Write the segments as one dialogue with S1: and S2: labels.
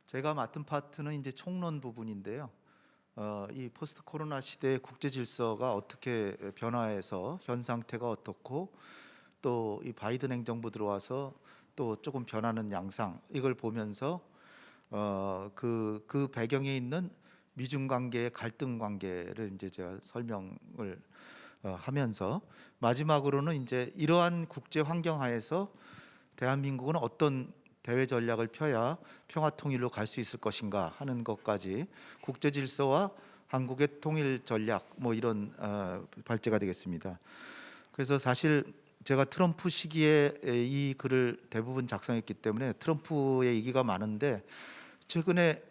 S1: 제가 맡은 파트는 이제 총론 부분인데요. 이 포스트 코로나 시대의 국제 질서가 어떻게 변화해서 현 상태가 어떻고 또 이 바이든 행정부 들어와서 또 조금 변하는 양상, 이걸 보면서 그 배경에 있는 미중 관계의 갈등 관계를 이제 제가 설명을 하면서, 마지막으로는 이제 이러한 국제 환경 하에서 대한민국은 어떤 대외 전략을 펴야 평화 통일로 갈 수 있을 것인가 하는 것까지, 국제 질서와 한국의 통일 전략, 뭐 이런 발제가 되겠습니다. 그래서 사실 제가 트럼프 시기에 이 글을 대부분 작성했기 때문에 트럼프의 얘기가 많은데, 최근에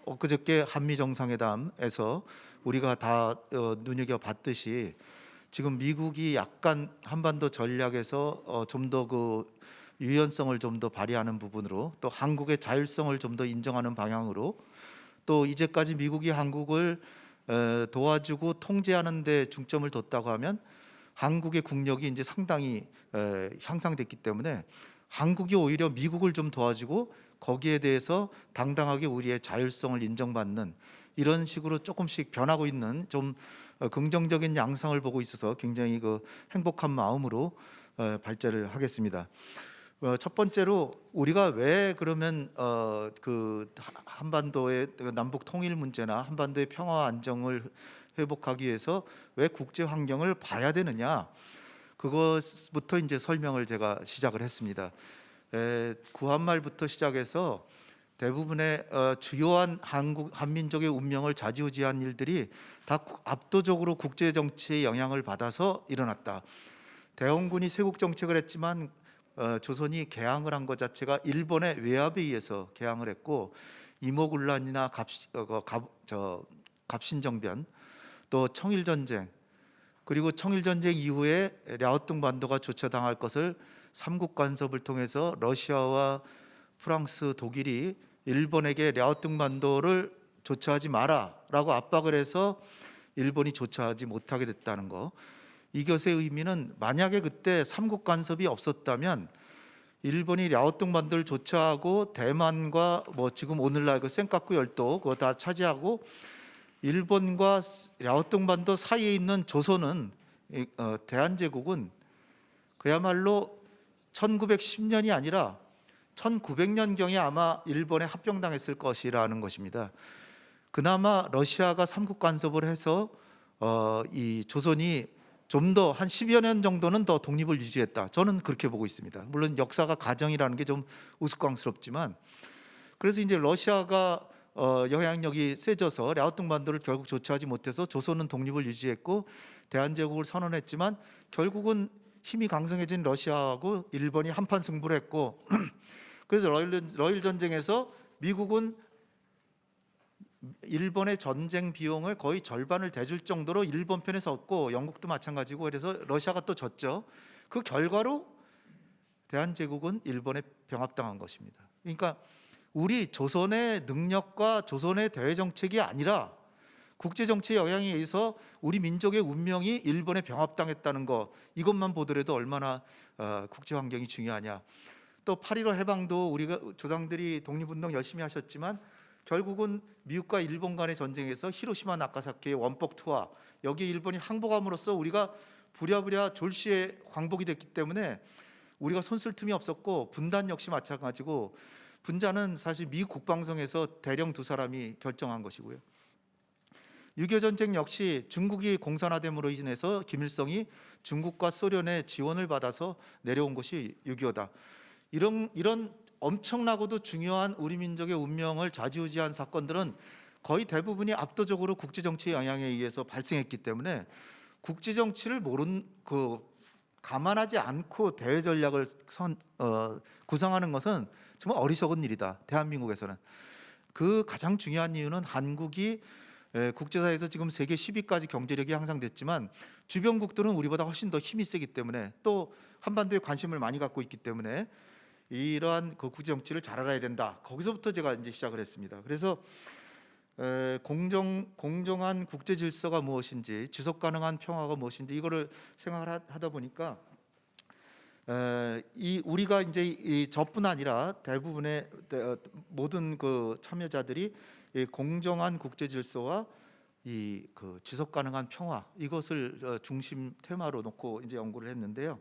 S1: 엊그저께 한미 정상회담에서 우리가 다 눈여겨 봤듯이 지금 미국이 약간 한반도 전략에서 좀 더 그 유연성을 좀 더 발휘하는 부분으로, 또 한국의 자율성을 좀 더 인정하는 방향으로, 또 이제까지 미국이 한국을 도와주고 통제하는 데 중점을 뒀다고 하면 한국의 국력이 이제 상당히 향상됐기 때문에 한국이 오히려 미국을 좀 도와주고 거기에 대해서 당당하게 우리의 자율성을 인정받는, 이런 식으로 조금씩 변하고 있는 좀 긍정적인 양상을 보고 있어서 굉장히 그 행복한 마음으로 발제를 하겠습니다. 첫 번째로, 우리가 왜 그러면 그 한반도의 남북 통일 문제나 한반도의 평화와 안정을 회복하기 위해서 왜 국제 환경을 봐야 되느냐, 그것부터 이제 설명을 제가 시작을 했습니다. 구한말부터 시작해서 대부분의 주요한 한민족의 운명을 좌지우지한 일들이 다 압도적으로 국제 정치의 영향을 받아서 일어났다. 대원군이 쇄국 정책을 했지만 조선이 개항을 한 것 자체가 일본의 외압에 의해서 개항을 했고, 이모군란이나 갑신정변, 또 청일전쟁, 그리고 청일전쟁 이후에 랴오뚱 반도가 조처당할 것을 삼국 간섭을 통해서 러시아와 프랑스, 독일이 일본에게 랴오뚱 반도를 조처하지 마라라고 압박을 해서 일본이 조처하지 못하게 됐다는 거. 이것의 의미는, 만약에 그때 삼국 간섭이 없었다면 일본이 랴오뚱 반도를 조처하고 대만과 뭐 지금 오늘날 그 센카쿠 열도 그거 다 차지하고 일본과 랴오뚱 반도 사이에 있는 조선은, 대한제국은 그야말로 1910년이 아니라 1900년경에 아마 일본에 합병당했을 것이라는 것입니다. 그나마 러시아가 삼국 간섭을 해서 이 조선이 좀 더 한 10여 년 정도는 더 독립을 유지했다. 저는 그렇게 보고 있습니다. 물론 역사가 가정이라는 게 좀 우스꽝스럽지만, 그래서 이제 러시아가 영향력이 세져서 랴오뚱 반도를 결국 조치하지 못해서 조선은 독립을 유지했고 대한제국을 선언했지만, 결국은 힘이 강성해진 러시아하고 일본이 한판 승부를 했고 그래서 러일 전쟁에서 미국은 일본의 전쟁 비용을 거의 절반을 대줄 정도로 일본 편에 섰고, 영국도 마찬가지고, 그래서 러시아가 또 졌죠. 그 결과로 대한제국은 일본에 병합당한 것입니다. 그러니까 우리 조선의 능력과 조선의 대외 정책이 아니라 국제 정치의 영향에 의해서 우리 민족의 운명이 일본에 병합당했다는 거, 이것만 보더라도 얼마나 국제 환경이 중요하냐. 또 8.15 해방도 우리가 조상들이 독립운동 열심히 하셨지만 결국은 미국과 일본 간의 전쟁에서 히로시마 나가사키의 원폭 투하, 여기에 일본이 항복함으로써 우리가 부랴부랴 졸시에 광복이 됐기 때문에 우리가 손쓸 틈이 없었고, 분단 역시 마찬가지고, 분자는 사실 미국 국방성에서 대령 두 사람이 결정한 것이고요. 6.25 전쟁 역시 중국이 공산화됨으로 인해서 김일성이 중국과 소련의 지원을 받아서 내려온 것이 6.25다. 이런 엄청나고도 중요한 우리 민족의 운명을 좌지우지한 사건들은 거의 대부분이 압도적으로 국제 정치의 영향에 의해서 발생했기 때문에 국제 정치를 감안하지 않고 대외 전략을 구상하는 것은 정말 어리석은 일이다. 대한민국에서는 그 가장 중요한 이유는, 한국이 국제사회에서 지금 세계 10위까지 경제력이 향상됐지만 주변국들은 우리보다 훨씬 더 힘이 세기 때문에, 또 한반도에 관심을 많이 갖고 있기 때문에 이러한 그 국제 정치를 잘 알아야 된다. 거기서부터 제가 이제 시작을 했습니다. 그래서 공정한 국제 질서가 무엇인지, 지속 가능한 평화가 무엇인지, 이거를 생각을 하다 보니까 우리가 이제 저뿐 아니라 대부분의 모든 그 참여자들이 이 공정한 국제 질서와 이 그 지속 가능한 평화 이것을 중심 테마로 놓고 이제 연구를 했는데요.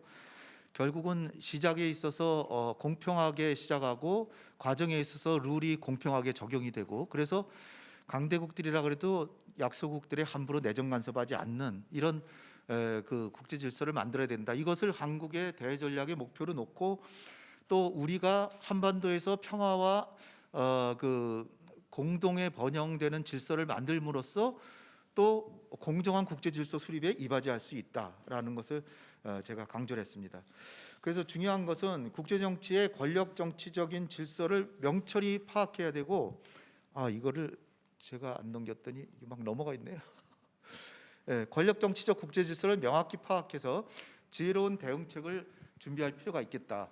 S1: 결국은 시작에 있어서 공평하게 시작하고 과정에 있어서 룰이 공평하게 적용이 되고, 그래서 강대국들이라 그래도 약소국들의 함부로 내정 간섭하지 않는 이런 그 국제 질서를 만들어야 된다. 이것을 한국의 대전략의 목표로 놓고, 또 우리가 한반도에서 평화와 그 공동의 번영되는 질서를 만들므로써 또 공정한 국제 질서 수립에 이바지할 수 있다라는 것을 제가 강조를 했습니다. 그래서 중요한 것은 국제 정치의 권력 정치적인 질서를 명철히 파악해야 되고, 이거를 제가 안 넘겼더니 이게 막 넘어가 있네요. 권력 정치적 국제 질서를 명확히 파악해서 지혜로운 대응책을 준비할 필요가 있겠다.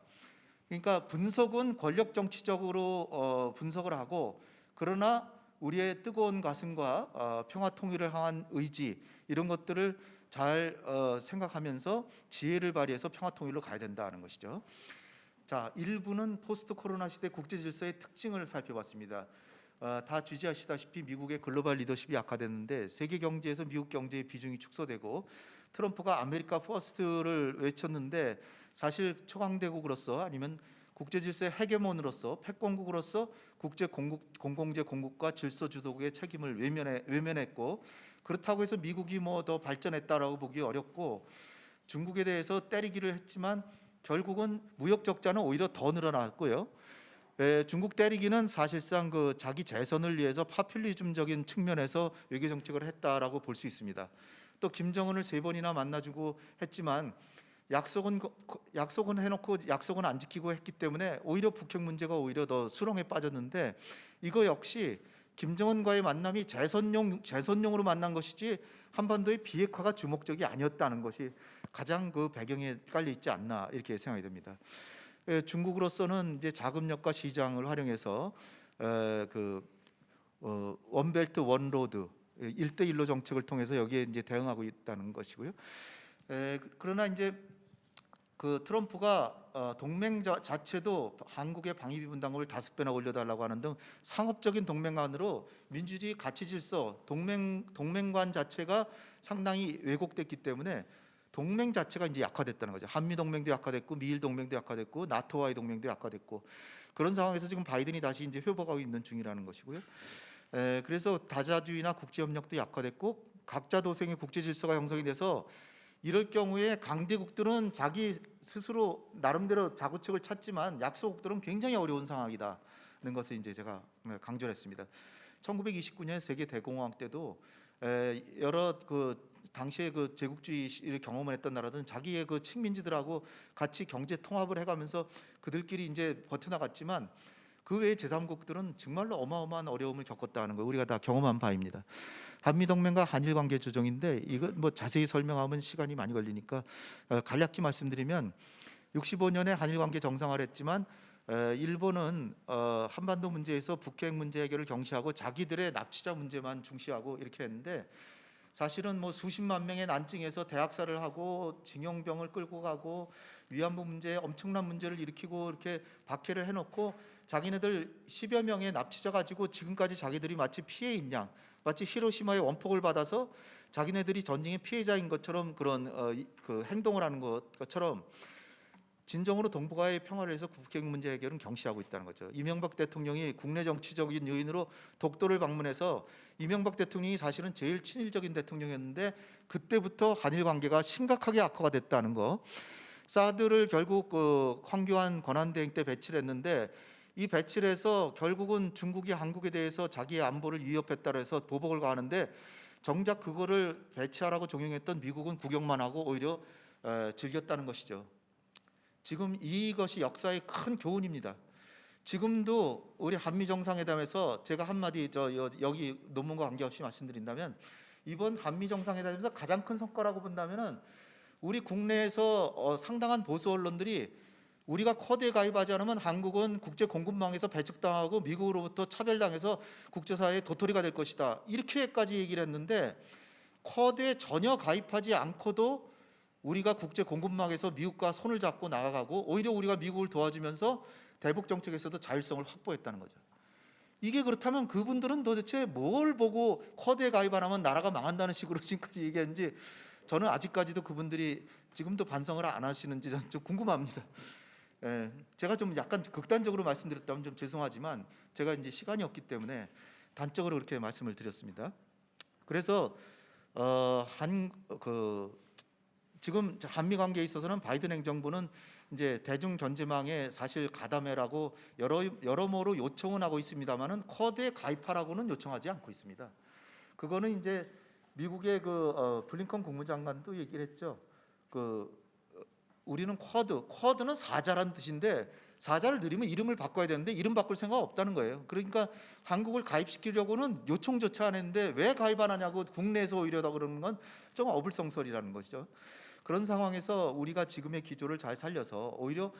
S1: 그러니까 분석은 권력 정치적으로 분석을 하고, 그러나 우리의 뜨거운 가슴과 평화 통일을 향한 의지 이런 것들을 잘 생각하면서 지혜를 발휘해서 평화 통일로 가야 된다는 것이죠. 자, 1부는 포스트 코로나 시대 국제 질서의 특징을 살펴봤습니다. 다 주지하시다시피 미국의 글로벌 리더십이 약화됐는데 세계 경제에서 미국 경제의 비중이 축소되고, 트럼프가 아메리카 퍼스트를 외쳤는데 사실 초강대국으로서 아니면 국제 질서의 헤게몬으로서 패권국으로서 국제 공공재 공국과 질서 주도국의 책임을 외면했고, 그렇다고 해서 미국이 뭐 더 발전했다라고 보기 어렵고, 중국에 대해서 때리기를 했지만 결국은 무역 적자는 오히려 더 늘어났고요. 중국 때리기는 사실상 그 자기 재선을 위해서 파퓰리즘적인 측면에서 외교 정책을 했다라고 볼 수 있습니다. 또 김정은을 3번이나 만나주고 했지만 약속은 해놓고 약속은 안 지키고 했기 때문에 오히려 북핵 문제가 오히려 더 수렁에 빠졌는데, 이거 역시 김정은과의 만남이 재선용으로 만난 것이지 한반도의 비핵화가 주목적이 아니었다는 것이 가장 그 배경에 깔려 있지 않나 이렇게 생각이 됩니다. 중국으로서는 이제 자금력과 시장을 활용해서 원벨트 원로드 1대1로 정책을 통해서 여기에 이제 대응하고 있다는 것이고요. 그러나 이제 그 트럼프가 동맹 자체도 한국의 방위비 분담금을 5배나 올려달라고 하는 등 상업적인 동맹관으로 민주주의 가치 질서 동맹관 자체가 상당히 왜곡됐기 때문에 동맹 자체가 이제 약화됐다는 거죠. 한미 동맹도 약화됐고 미일 동맹도 약화됐고 나토와의 동맹도 약화됐고, 그런 상황에서 지금 바이든이 다시 이제 회복하고 있는 중이라는 것이고요. 그래서 다자주의나 국제협력도 약화됐고 각자 도생의 국제 질서가 형성이 돼서, 이럴 경우에 강대국들은 자기 스스로 나름대로 자구책을 찾지만 약소국들은 굉장히 어려운 상황이다는 것을 이제 제가 강조를 했습니다. 1929년 세계 대공황 때도 여러 그 당시에 그 제국주의를 경험을 했던 나라들은 자기의 그 식민지들하고 같이 경제 통합을 해가면서 그들끼리 이제 버텨나갔지만, 그 외의 제3국들은 정말로 어마어마한 어려움을 겪었다는 거 우리가 다 경험한 바입니다. 한미 동맹과 한일 관계 조정인데, 이거 뭐 자세히 설명하면 시간이 많이 걸리니까 간략히 말씀드리면, 65년에 한일 관계 정상화를 했지만 일본은 한반도 문제에서 북핵 문제 해결을 경시하고 자기들의 납치자 문제만 중시하고 이렇게 했는데, 사실은 뭐 수십만 명의 난징에서 대학살을 하고 징용병을 끌고 가고 위안부 문제에 엄청난 문제를 일으키고 이렇게 박해를 해놓고 자기네들 10여 명의 납치자 가지고 지금까지 자기들이 마치 피해인 양, 마치 히로시마의 원폭을 받아서 자기네들이 전쟁의 피해자인 것처럼 그런 그 행동을 하는 것처럼 진정으로 동북아의 평화를 위해서 북핵 문제 해결은 경시하고 있다는 거죠. 이명박 대통령이 국내 정치적인 요인으로 독도를 방문해서, 이명박 대통령이 사실은 제일 친일적인 대통령이었는데 그때부터 한일 관계가 심각하게 악화가 됐다는 거. 사드를 결국 그 황교안 권한대행 때 배치를 했는데, 이 배치를 해서 결국은 중국이 한국에 대해서 자기의 안보를 위협했다고 해서 보복을 가하는데, 정작 그거를 배치하라고 종용했던 미국은 구경만 하고 오히려 즐겼다는 것이죠. 지금 이것이 역사의 큰 교훈입니다. 지금도 우리 한미 정상회담에서 제가 한마디 여기 논문과 관계없이 말씀드린다면, 이번 한미 정상회담에서 가장 큰 성과라고 본다면은 우리 국내에서 상당한 보수 언론들이 우리가 쿼드에 가입하지 않으면 한국은 국제 공급망에서 배척당하고 미국으로부터 차별당해서 국제사회의 도토리가 될 것이다, 이렇게까지 얘기를 했는데, 쿼드에 전혀 가입하지 않고도 우리가 국제 공급망에서 미국과 손을 잡고 나아가고 오히려 우리가 미국을 도와주면서 대북 정책에서도 자율성을 확보했다는 거죠. 이게 그렇다면 그분들은 도대체 뭘 보고 쿼드에 가입 안 하면 나라가 망한다는 식으로 지금까지 얘기했는지 저는 아직까지도 그분들이 지금도 반성을 안 하시는지 좀 궁금합니다. 제가 좀 약간 극단적으로 말씀드렸다면 좀 죄송하지만 제가 이제 시간이 없기 때문에 단적으로 그렇게 말씀을 드렸습니다. 그래서 지금 한미 관계에 있어서는 바이든 행정부는 이제 대중 견제망에 사실 가담해라고 여러모로 요청은 하고 있습니다만은 쿼드에 가입하라고는 요청하지 않고 있습니다. 그거는 이제 미국의 블링컨 국무장관도 얘기를 했죠. 우리는 쿼드는 사자라는 뜻인데 사자를 늘리면 이름을 바꿔야 되는데 이름 바꿀 생각 없다는 거예요. 그러니까 한국을 가입시키려고는 요청조차 안 했는데 왜 가입 안 하냐고 국내에서 오히려 더 그러는 건 좀 어불성설이라는 것이죠. 그런 상황에서 우리가 지금의 기조를 잘 살려서 오히려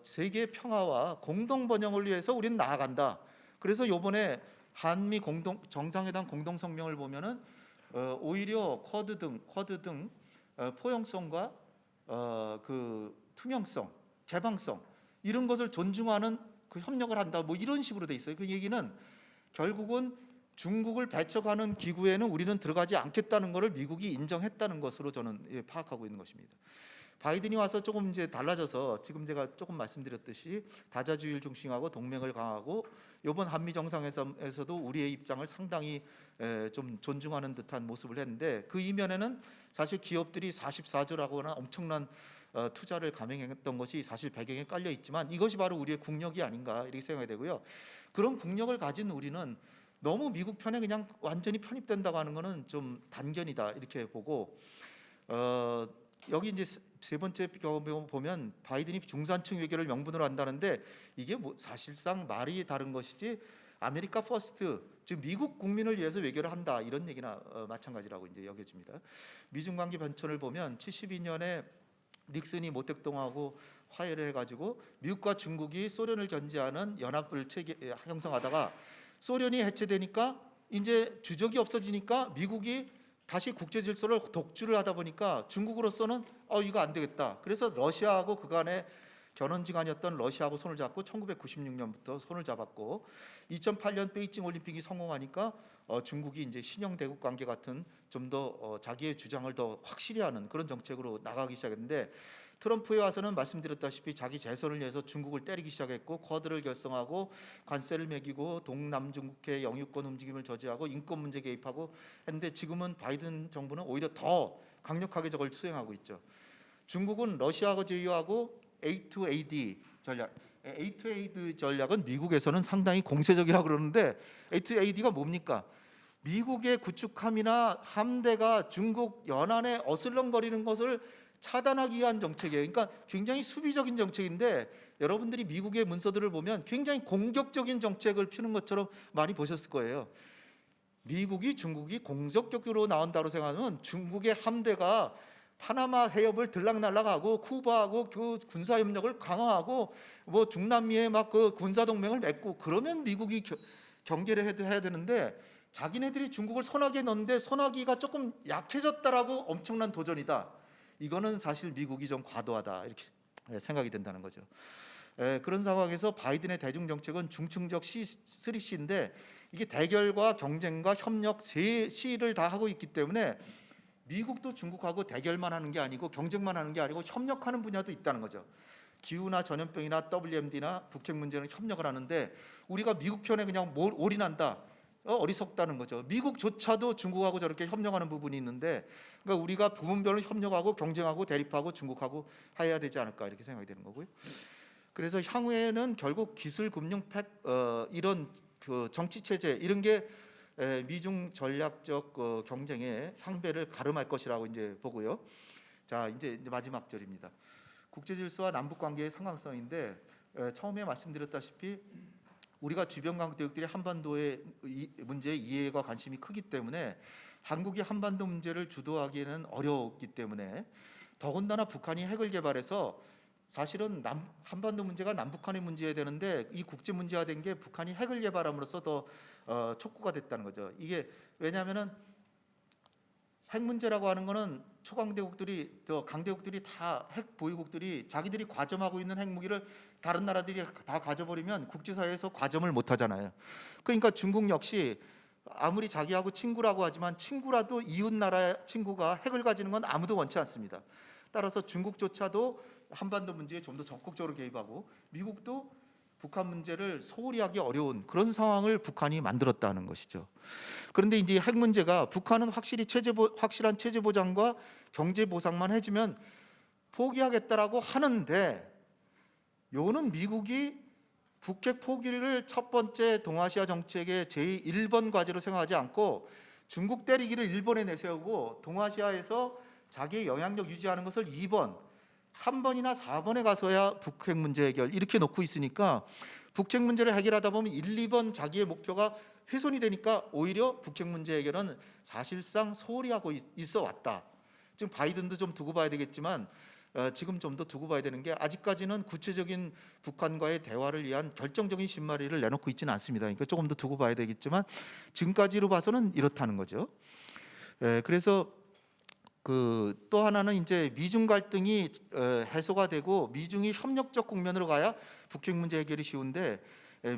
S1: 세계 평화와 공동 번영을 위해서 우리는 나아간다. 그래서 이번에 한미 정상회담 공동 성명을 보면은 오히려 쿼드 등 포용성과 투명성, 개방성 이런 것을 존중하는 그 협력을 한다. 뭐 이런 식으로 돼 있어요. 그 얘기는 결국은 중국을 배척하는 기구에는 우리는 들어가지 않겠다는 것을 미국이 인정했다는 것으로 저는 파악하고 있는 것입니다. 바이든이 와서 조금 이제 달라져서 지금 제가 조금 말씀드렸듯이 다자주의를 중심하고 동맹을 강화하고 이번 한미 정상회담에서도 우리의 입장을 상당히 좀 존중하는 듯한 모습을 했는데 그 이면에는 사실 기업들이 44조라고 하는 엄청난 투자를 감행했던 것이 사실 배경에 깔려 있지만 이것이 바로 우리의 국력이 아닌가 이렇게 생각이 되고요. 그런 국력을 가진 우리는 너무 미국 편에 그냥 완전히 편입된다고 하는 것은 좀 단견이다 이렇게 보고 여기 이제 세 번째 보면 바이든이 중산층 외교를 명분으로 한다는데 이게 뭐 사실상 말이 다른 것이지 아메리카 퍼스트 즉 미국 국민을 위해서 외교를 한다 이런 얘기나 마찬가지라고 이제 여겨집니다. 미중 관계 변천을 보면 72년에 닉슨이 모택동하고 화해를 해가지고 미국과 중국이 소련을 견제하는 연합을 형성하다가 소련이 해체되니까 이제 주적이 없어지니까 미국이 다시 국제 질서를 독주를 하다 보니까 중국으로서는 이거 안 되겠다. 그래서 러시아하고 그간의 견원지간이었던 러시아하고 손을 잡고 1996년부터 손을 잡았고 2008년 베이징 올림픽이 성공하니까 중국이 이제 신형 대국 관계 같은 좀 더 자기의 주장을 더 확실히 하는 그런 정책으로 나가기 시작했는데 트럼프에 와서는 말씀드렸다시피 자기 재선을 위해서 중국을 때리기 시작했고 쿼드를 결성하고 관세를 매기고 동남중국해 영유권 움직임을 저지하고 인권 문제 개입하고 했는데 지금은 바이든 정부는 오히려 더 강력하게 저걸 수행하고 있죠. 중국은 러시아하고 제휴하고 A2AD 전략, A2AD 전략은 미국에서는 상당히 공세적이라고 그러는데 A2AD가 뭡니까? 미국의 구축함이나 함대가 중국 연안에 어슬렁거리는 것을 차단하기 위한 정책이에요. 그러니까 굉장히 수비적인 정책인데 여러분들이 미국의 문서들을 보면 굉장히 공격적인 정책을 피는 것처럼 많이 보셨을 거예요. 미국이 중국이 공격적으로 나온다고 생각하면 중국의 함대가 파나마 해협을 들락날락하고 쿠바하고 그 군사 협력을 강화하고 뭐 중남미에 막 그 군사 동맹을 맺고 그러면 미국이 경계를 해야 되는데 자기네들이 중국을 선악에 넣는데 선악이가 조금 약해졌다라고 엄청난 도전이다. 이거는 사실 미국이 좀 과도하다 이렇게 생각이 된다는 거죠. 그런 상황에서 바이든의 대중 정책은 중층적 C3C인데 이게 대결과 경쟁과 협력 세 C를 다 하고 있기 때문에 미국도 중국하고 대결만 하는 게 아니고 경쟁만 하는 게 아니고 협력하는 분야도 있다는 거죠. 기후나 전염병이나 WMD나 북핵 문제는 협력을 하는데 우리가 미국 편에 그냥 올인한다. 어리석다는 거죠. 미국조차도 중국하고 저렇게 협력하는 부분이 있는데 그러니까 우리가 부분별로 협력하고 경쟁하고 대립하고 중국하고 해야 되지 않을까 이렇게 생각이 되는 거고요. 그래서 향후에는 결국 기술, 금융, 이런 그 정치 체제 이런 게 미중 전략적 경쟁의 향배를 가름할 것이라고 이제 보고요. 자 이제 마지막 절입니다. 국제 질서와 남북 관계의 상황성인데 처음에 말씀드렸다시피 우리가 주변 강대국들이 한반도의 문제에 이해가 관심이 크기 때문에 한국이 한반도 문제를 주도하기에는 어렵기 때문에 더군다나 북한이 핵을 개발해서 사실은 한반도 문제가 남북한의 문제여야 되는데 이 국제 문제화된 게 북한이 핵을 개발함으로써 더 촉구가 됐다는 거죠. 이게 왜냐하면은 핵 문제라고 하는 거는 초강대국들이 또 강대국들이 다 핵 보유국들이 자기들이 과점하고 있는 핵무기를 다른 나라들이 다 가져버리면 국제사회에서 과점을 못 하잖아요. 그러니까 중국 역시 아무리 자기하고 친구라고 하지만 친구라도 이웃 나라 친구가 핵을 가지는 건 아무도 원치 않습니다. 따라서 중국조차도 한반도 문제에 좀 더 적극적으로 개입하고 미국도 북한 문제를 소홀히 하기 어려운 그런 상황을 북한이 만들었다는 것이죠. 그런데 이제 핵 문제가 북한은 확실한 체제 보장과 경제 보상만 해주면 포기하겠다라고 하는데, 요는 미국이 북핵 포기를 첫 번째 동아시아 정책의 제1번 과제로 생각하지 않고 중국 때리기를 일본에 내세우고 동아시아에서 자기의 영향력 유지하는 것을 2번, 3번이나 4번에 가서야 북핵 문제 해결 이렇게 놓고 있으니까 북핵 문제를 해결하다 보면 1, 2번 자기의 목표가 훼손이 되니까 오히려 북핵 문제 해결은 사실상 소홀히 하고 있어 왔다. 지금 바이든도 좀 두고 봐야 되겠지만 지금 좀 더 두고 봐야 되는 게 아직까지는 구체적인 북한과의 대화를 위한 결정적인 신마리를 내놓고 있지는 않습니다. 그러니까 조금 더 두고 봐야 되겠지만 지금까지로 봐서는 이렇다는 거죠. 그래서 또 하나는 이제 미중 갈등이 해소가 되고 미중이 협력적 국면으로 가야 북핵 문제 해결이 쉬운데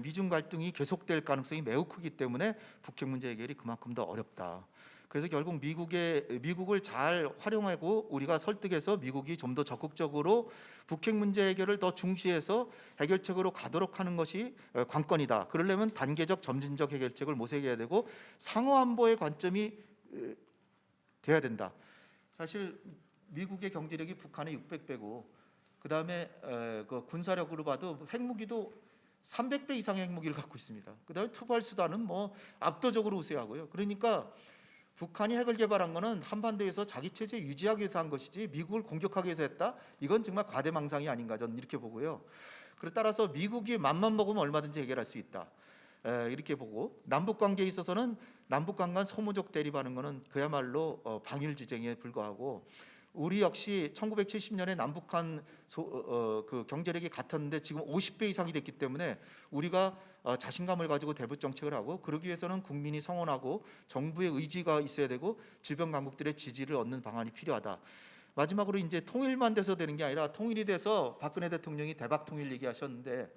S1: 미중 갈등이 계속될 가능성이 매우 크기 때문에 북핵 문제 해결이 그만큼 더 어렵다. 그래서 결국 미국을 잘 활용하고 우리가 설득해서 미국이 좀 더 적극적으로 북핵 문제 해결을 더 중시해서 해결책으로 가도록 하는 것이 관건이다. 그러려면 단계적 점진적 해결책을 모색해야 되고 상호 안보의 관점이 돼야 된다. 사실 미국의 경제력이 북한의 600배고 그다음에 그 군사력으로 봐도 핵무기도 300배 이상의 핵무기를 갖고 있습니다. 그다음에 투발 수단은 뭐 압도적으로 우세하고요. 그러니까 북한이 핵을 개발한 것은 한반도에서 자기 체제 유지하기 위해서 한 것이지 미국을 공격하기 위해서 했다? 이건 정말 과대망상이 아닌가 저는 이렇게 보고요. 그에 따라서 미국이 맘만 먹으면 얼마든지 해결할 수 있다. 이렇게 보고 남북 관계에 있어서는 남북 간간 소모적 대립하는 것은 그야말로 방일 주쟁에 불과하고 우리 역시 1970년에 남북한 그 경제력이 같았는데 지금 50배 이상이 됐기 때문에 우리가 자신감을 가지고 대북 정책을 하고 그러기 위해서는 국민이 성원하고 정부의 의지가 있어야 되고 주변 강국들의 지지를 얻는 방안이 필요하다. 마지막으로 이제 통일만 돼서 되는 게 아니라 통일이 돼서 박근혜 대통령이 대박 통일 얘기하셨는데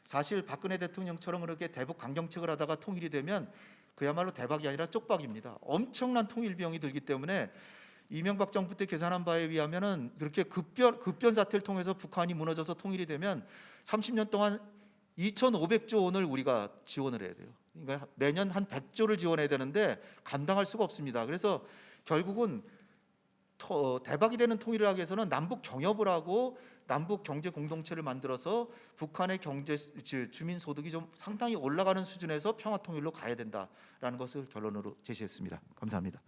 S1: 사실 박근혜 대통령처럼 그렇게 대북 강경책을 하다가 통일이 되면 그야말로 대박이 아니라 쪽박입니다. 엄청난 통일 비용이 들기 때문에 이명박 정부 때 계산한 바에 의하면은 그렇게 급변 사태를 통해서 북한이 무너져서 통일이 되면 30년 동안 2,500조 원을 우리가 지원을 해야 돼요. 그러니까 매년 한 100조를 지원해야 되는데 감당할 수가 없습니다. 그래서 결국은 대박이 되는 통일을 하기 위해서는 남북 경협을 하고 남북 경제 공동체를 만들어서 북한의 경제 주민 소득이 좀 상당히 올라가는 수준에서 평화 통일로 가야 된다라는 것을 결론으로 제시했습니다. 감사합니다.